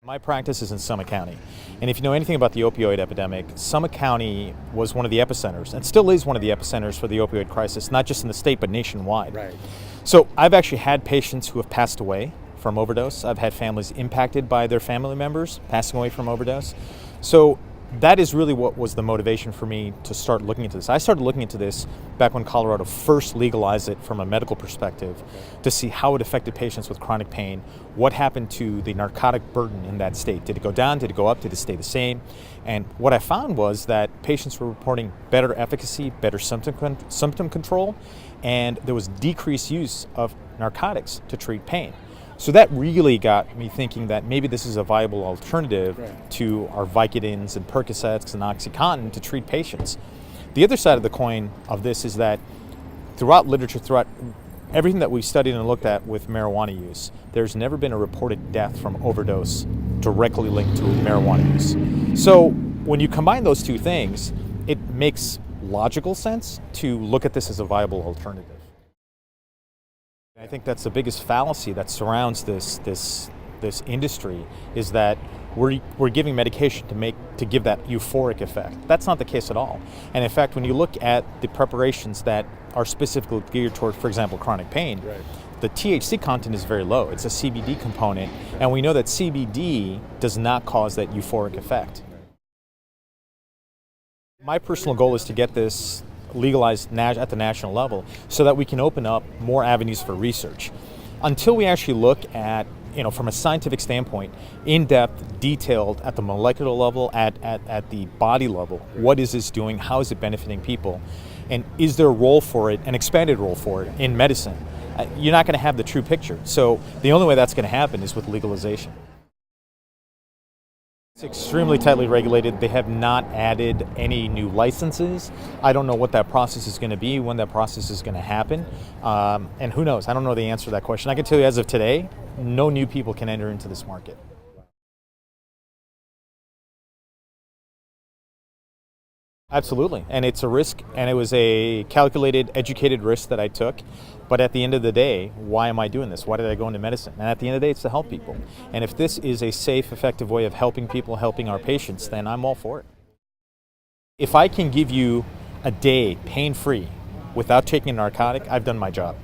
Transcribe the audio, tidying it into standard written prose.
My practice is in Summit County, and if you know anything about the opioid epidemic, Summit County was one of the epicenters, and still is one of the epicenters for the opioid crisis, not just in the state, but nationwide. Right. So I've actually had patients who have passed away from overdose. I've had families impacted by their family members passing away from overdose. So that is really what was the motivation for me to start looking into this. I started looking into this back when Colorado first legalized it from a medical perspective to see how it affected patients with chronic pain, what happened to the narcotic burden in that state. Did it go down? Did it go up? Did it stay the same? And what I found was that patients were reporting better efficacy, better symptom control, and there was decreased use of narcotics to treat pain. So that really got me thinking that maybe this is a viable alternative to our Vicodins and Percocets and OxyContin to treat patients. The other side of the coin of this is that throughout literature, throughout everything that we've studied and looked at with marijuana use, there's never been a reported death from overdose directly linked to marijuana use. So when you combine those two things, it makes logical sense to look at this as a viable alternative. I think that's the biggest fallacy that surrounds this industry, is that we're giving medication to give that euphoric effect. That's not the case at all. And in fact, when you look at the preparations that are specifically geared toward, for example, chronic pain, the THC content is very low. It's a CBD component, and we know that CBD does not cause that euphoric effect. My personal goal is to get this legalized at the national level so that we can open up more avenues for research. Until we actually look at, from a scientific standpoint, in-depth, detailed, at the molecular level, at the body level, what is this doing, how is it benefiting people, and is there a role for it, an expanded role for it in medicine? You're not going to have the true picture. So the only way that's going to happen is with legalization. It's extremely tightly regulated. They have not added any new licenses. I don't know what that process is going to be, when that process is going to happen. And who knows? I don't know the answer to that question. I can tell you as of today, no new people can enter into this market. Absolutely, and it's a risk, and it was a calculated, educated risk that I took. But at the end of the day, why am I doing this? Why did I go into medicine? And at the end of the day, it's to help people. And if this is a safe, effective way of helping people, helping our patients, then I'm all for it. If I can give you a day pain-free without taking a narcotic, I've done my job.